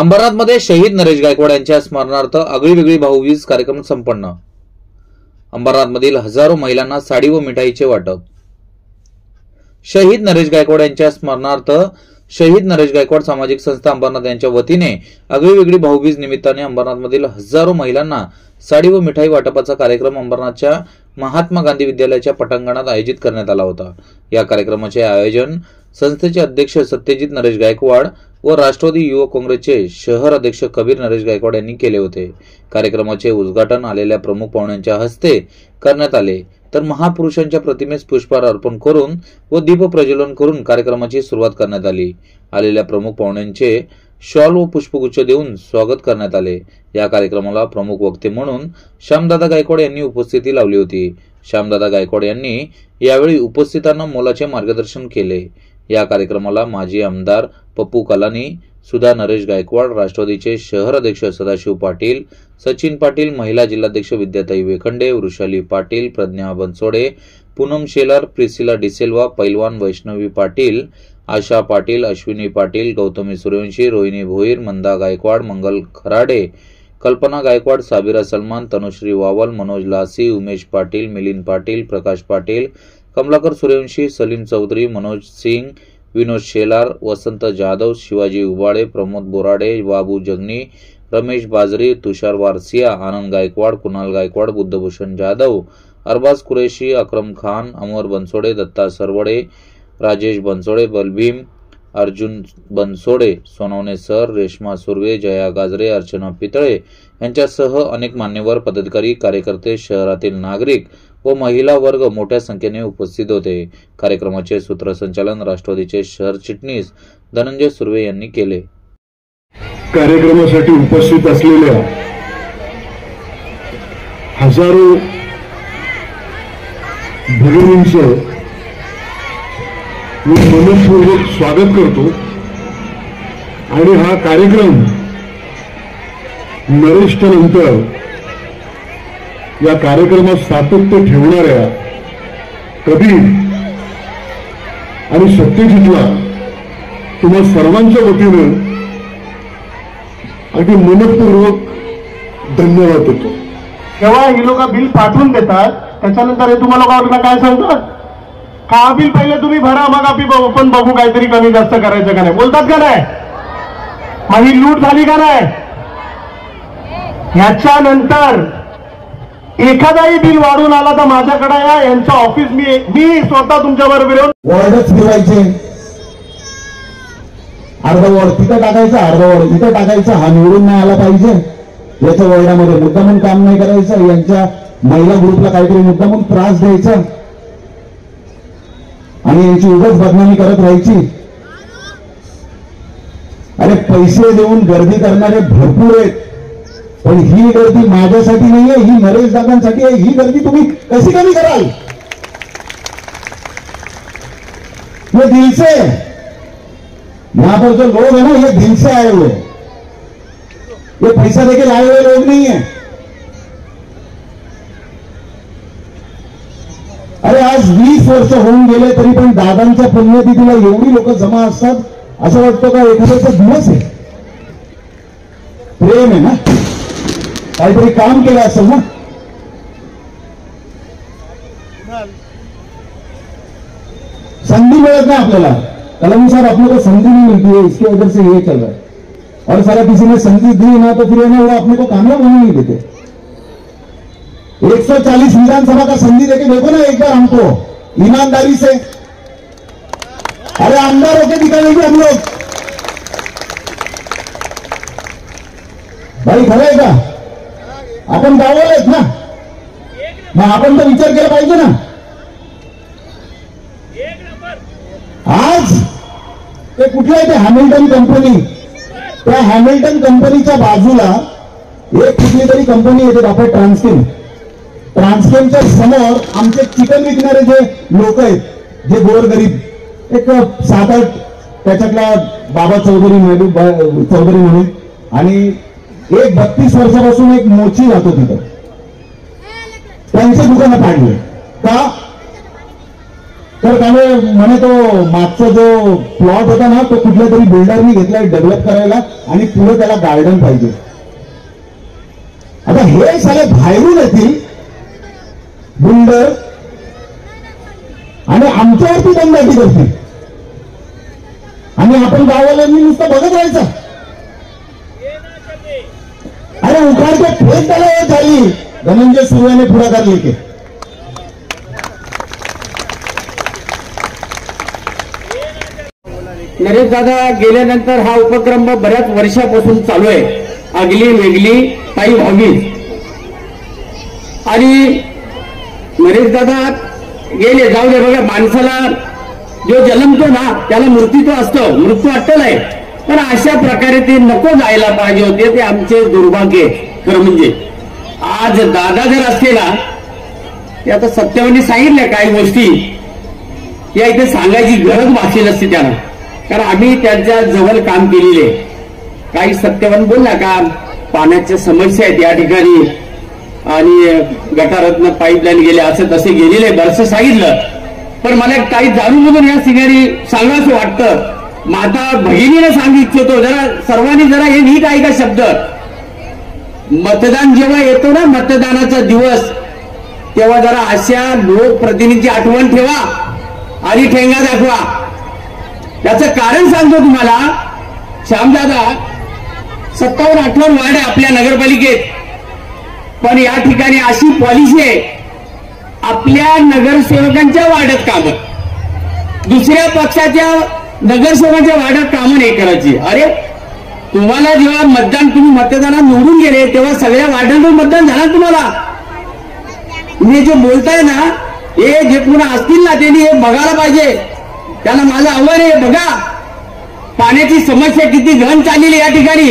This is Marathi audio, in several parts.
अंबरनाथमध्ये शहीद नरेश गायकवाड यांच्या स्मरणार्थ आगळीवेगळी भाऊबीज कार्यक्रम संपन्न। अंबरनाथमधील हजारो महिलांना साडी व मिठाईचे वाटप। शहीद नरेश गायकवाड यांच्या स्मरणार्थ शहीद नरेश गायकवाड सामाजिक संस्था अंबरनाथ यांच्या वतीने आगळीवेगळी भाऊबीज निमित्ताने अंबरनाथमधील हजारो महिलांना साडी व मिठाई वाटपाचा कार्यक्रम अंबरनाथच्या महात्मा गांधी विद्यालयाच्या पटांगणात आयोजित करण्यात आला होता। या कार्यक्रमाचे आयोजन संस्थेचे अध्यक्ष सत्यजित नरेश गायकवाड व राष्ट्रवादी युवक काँग्रेसचे शहर अध्यक्ष कबीर नरेश गायकवाड यांनी केले होते। कार्यक्रमाचे उद्घाटन आलेल्या प्रमुख पाहुण्यांच्या हस्ते करण्यात आले, तर महापुरुषांच्या प्रतिमेस पुष्पहार अर्पण करून व दीप प्रज्वलन करून कार्यक्रमाची सुरुवात करण्यात आली। आलेल्या प्रमुख पाहुण्यांचे शॉल व पुष्पगुच्छ देऊन स्वागत करण्यात आले। या कार्यक्रमाला प्रमुख वक्ते म्हणून श्यामदादा गायकवाड यांनी उपस्थिती लावली होती। श्यामदादा गायकवाड यांनी यावेळी उपस्थितांना मोलाचे मार्गदर्शन केले। या कार्यक्रमाला माजी आमदार पप्पू कलानी, सुधा नरेश गायकवाड, राष्ट्रवादीचे शहर अध्यक्ष सदाशिव पाटील, सचिन पाटील, महिला जिल्हाध्यक्ष विद्याताई वेखंडे, वृषाली पाटील, प्रज्ञा बनसोडे, पूनम शेलार, प्रिसिला डिसेल्वा, पैलवान वैष्णवी पाटील, आशा पाटील, अश्विनी पाटील, गौतमी सूर्यवंशी, रोहिणी भोईर, मंदा गायकवाड, मंगल खराडे, कल्पना गायकवाड, साबिरा सलमान, तनुश्री वावल, मनोज लासी, उमेश पाटील, मिलिंद पाटील, प्रकाश पाटील, कमलाकर सूर्यवंशी, सलीम चौधरी, मनोज सिंग, विनोद शेलार, वसंत जाधव, शिवाजी उबाळे, प्रमोद बोराडे, बाबू जगनी, रमेश बाजरी, तुषार वारसिया, आनंद गायकवाड, कुणाल गायकवाड, बुद्धभूषण जाधव, अरबाज कुरेशी, अक्रम खान, अमर बनसोडे, दत्ता सरवडे, राजेश बनसोडे, बलभीम, अर्जुन बनसोडे, सोनवणे सर, रेश्मा सुर्वे, जया गाजरे, अर्चना पितळे यांच्यासह अनेक मान्यवर, पदाधिकारी, कार्यकर्ते, शहरातील नागरिक व महिला वर्ग मोठ्या संख्येने उपस्थित होते। कार्यक्रमाचे सूत्रसंचालन राष्ट्रवादीचे शहर चिटणीस धनंजय सुर्वे यांनी केले। कार्यक्रमासाठी उपस्थित असलेल्या हजारो भगिनींचं मी मनपूर्वक स्वागत करतो आणि हा कार्यक्रम नरेशच्या नंतर या कार्यक्रमात सातत्य ठेवणाऱ्या कबीर आणि सत्यजितला तुम्हा सर्वांच्या वतीनं अगदी मनपूर्वक धन्यवाद देतो। तेव्हा ही लोक बिल पाठवून देतात, त्याच्यानंतर हे तुम्हाला लोकांना काय सांगतात, का बिल पहिले तुम्ही भरा, मग आपण बघू काहीतरी कमी जास्त करायचं का नाही, बोलतात का नाही? मग ही लूट झाली का नाही? ह्याच्यानंतर एखादाही बिल वाढून आला तर माझ्याकडे या, यांचं ऑफिस मी स्वतः तुमच्या बरोबर येऊन वॉर्डच फिरायचे, अर्धा वॉर्ड तिथं टाकायचं, अर्धा वॉर्ड तिथं टाकायचं, हा निवडून नाही आला पाहिजे याच्या वॉर्डामध्ये मुद्दामून काम नाही करायचं, यांच्या महिला ग्रुपला काहीतरी मुद्दामून त्रास द्यायचा आणि यांची उगाच बदनामी करत राहायची। अरे पैसे देऊन गर्दी करणारे भरपूर आहेत, पण ही गर्दी माझ्यासाठी नाहीये, ही नरेश दादांसाठी आहे। ही गर्दी तुम्ही कशी कमी कराल? ये दिल से, यहां पर जो लोग है ना, ये दिल से आए हुए, ये पैसा देके लाए हुए लोग नहीं है। अरे आज 20 वर्ष होऊन गेले तरी पण दादांच्या पुण्यतिथीला एवढी लोक जमा असतात, असं वाटतं का एखाद्याचा दिवस आहे? प्रेम आहे ना, काहीतरी काम केलं असेल ना। संधि मिलत नहीं आपल्याला, कलाम साहब अपने को संधि नहीं मिलती है, इसके वजह से ये चल रहा है। और सारा किसी ने संधि दी ना तो फिर वो अपने को कामयाब होने नहीं देते। 140 विधानसभा का संधि देके देखो ना एक बार हमको, ईमानदारी से। अरे आमदार होके दिखाएंगे हम लोग, भाई खरं आहे का? आपण गावाला आहेत ना, मग आपण तर विचार केला पाहिजे ना। आज ते कुठलं आहे ते हॅमिल्टन कंपनी, त्या हॅमिल्टन कंपनीच्या बाजूला एक कुठली तरी कंपनी येते आपण ट्रान्सकेम, ट्रान्सकेमच्या समोर आमचे चिकन विकणारे जे लोक आहेत, जे गोरगरीब, एक 7-8 त्याच्यातला बाबा चौधरी, महबूब चौधरी म्हणून, आणि एक 32 वर्षापासून एक मोची राहतो तिथं, त्यांचे दुकानं पाडले का? तर त्यामुळे म्हणे तो मागचा जो प्लॉट होता ना तो कुठल्या तरी बिल्डरनी घेतलाय डेव्हलप करायला आणि पुढे त्याला गार्डन पाहिजे. आता हे सारे बाहेरून येतील बिल्डर आणि आमच्यावरती दमदाटी करतील आणि आपण गावाल्यांनी नुसतं बघत राहायचं. अरे उखाड के फेक त्याला झाली धनंजय सूर्याने पुढाकार लेके. नरेश दादा गेल्यानंतर हा उपक्रम बऱ्याच वर्षापासून चालू आहे. आगली वेगली ताई व्हावी. आणि नरेश दादा गेले जाऊ दे. बघा माणसाला जो जन्मतो ना त्याला मृत्यू असतं, मृत्यू अट्टल आहे. पण अशा प्रकारे ते नको जायला पाहिजे होते. ते आमचे दुर्भाग्य खरं म्हणजे. आज दादा जर असते ना ते आता सत्यवानी सांगितल्या काही गोष्टी या इथे सांगायची गरज भासली नसती त्यांना. कारण आम्ही त्यांच्या जवळ काम केलेले. काही सत्यवान बोलला का पाण्याच्या समस्या आहेत या ठिकाणी आणि गटारातनं पाईपलाईन गेले असं तसे गेलेले बरंच सांगितलं. पण मला काही जाणून बुजून या सिंगारी सांगावं वाटतं. माता भगिनीने सांगू इच्छितो जरा सर्वांनी जरा हे नीट ऐका शब्द. मतदान जेव्हा येतो ना मतदानाचा दिवस तेव्हा जरा अशा लोकप्रतिनिधीची आठवण ठेवा आणि ठेंगा दाखवा. त्याचं कारण सांगतो तुम्हाला. श्यामदादा 57-58 वार्ड आहे आपल्या नगरपालिकेत. पण या ठिकाणी अशी पॉलिसी आहे आपल्या नगरसेवकांच्या वार्डात कामं, दुसऱ्या पक्षाच्या नगरसेवकांच्या वार्डात कामं नाही करायची. अरे तुम्हाला जेव्हा मतदान तुम्ही मतदानात निवडून गेले तेव्हा सगळ्या वार्डांवर मतदान झालं तुम्हाला. तुम्ही जे बोलताय ना हे जे पुन्हा असतील ना त्यांनी हे बघायला पाहिजे. त्याला माझं आव्हान आहे. बघा पाण्याची समस्या किती घन चाललेली या ठिकाणी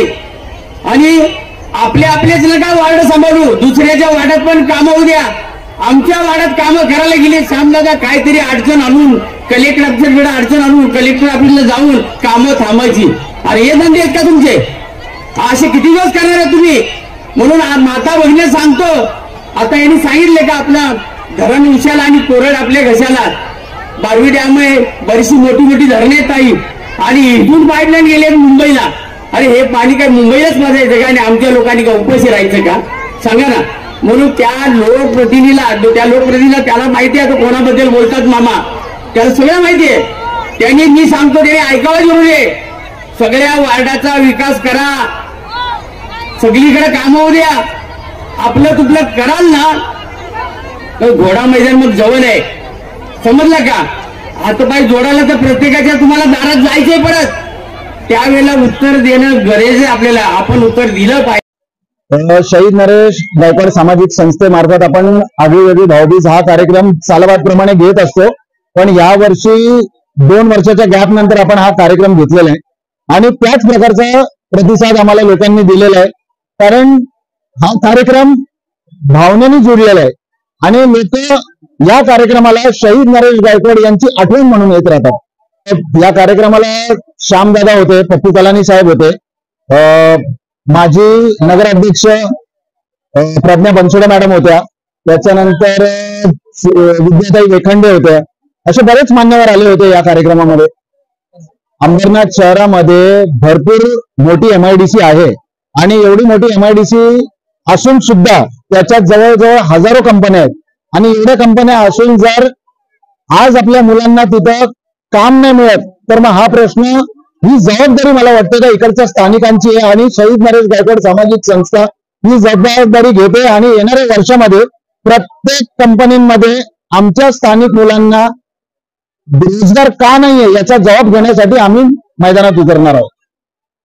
आणि आपल्याच नका वार्ड सांभाळू, दुसऱ्याच्या वार्डात पण कामं होऊ द्या. आमच्या वार्डात कामं करायला गेले श्यामदादा काहीतरी अडचण आणून कलेक्टर ऑफिसरकडे अडचण आणून कलेक्टर ऑफिसला जाऊन कामं थांबायची. अरे हे धंदे आहेत का तुमचे? असे किती दिवस करणार आहे तुम्ही? म्हणून माता भगिनी सांगतो. आता यांनी सांगितले का आपला धरण उशाला आणि कोरड आपल्या घशाला. बारवी डॅम आहे, बरीचशी मोठी मोठी धरणे आहेत ताई आणि इथून पाईपलाईन गेले मुंबईला. अरे हे पाणी काय मुंबईलाच वाजायचं का आणि आमच्या लोकांनी का उपाशी राहायचं का? सांगा ना. म्हणून त्या लोकप्रतिनिधीला त्याला माहिती आहे तो कोणाबद्दल बोलतात मामा, त्याला सगळं माहिती आहे. त्यांनी मी सांगतो त्याने ऐकावं जरूर आहे. सगळ्या वार्डाचा विकास करा, सगळीकडे कामं होऊ द्या. आपलं तुपलं कराल ना तर घोडा मैदान मग जवळ आहे. समजलं का? हातपाय जोडायला तर प्रत्येकाच्या तुम्हाला दारात जायचंय. परत त्यावेळेला उत्तर देणं गरजेचं आहे आपल्याला. आपण उत्तर दिलं पाहिजे. शहीद नरेश गायकवाड सामाजिक संस्थेमार्फत आपण आगळीवेगळी भाऊबीज हा कार्यक्रम सालाबादप्रमाणे घेत असतो. पण यावर्षी 2 वर्षाच्या गॅप नंतर आपण हा कार्यक्रम घेतलेला आहे आणि त्याच प्रकारचा प्रतिसाद आम्हाला लोकांनी दिलेला आहे. कारण हा कार्यक्रम भावनेने जुडलेला आहे आणि लोक या कार्यक्रमाला शहीद नरेश गायकवाड यांची आठवण म्हणून येत राहतात. या कार्यक्रमाला श्यामदादा होते, पप्पू कलानी साहेब होते, माजी नगराध्यक्ष प्रज्ञा बनसोडे मॅडम होत्या, त्याच्यानंतर विद्याताई वेखंडे होत्या. असे बरेच मान्यवर आले होते या कार्यक्रमामध्ये. अंबरनाथ शहरामध्ये भरपूर मोठी MIDC आहे आणि एवढी मोठी MIDC असून सुद्धा त्याच्यात जवळजवळ हजारो कंपन्या आहेत आणि एवढ्या कंपन्या असून जर आज आपल्या मुलांना तिथं काम नाही मिळत तर मग हा प्रश्न, ही जबाबदारी मला वाटतं का इकडच्या स्थानिकांची आहे आणि शहीद नरेश गायकवाड सामाजिक संस्था ही जबाबदारी घेते आणि येणाऱ्या वर्षामध्ये प्रत्येक कंपनीमध्ये आमच्या स्थानिक मुलांना रोजगार का नाहीये याचा जबाब घेण्यासाठी आम्ही मैदानात उतरणार आहोत.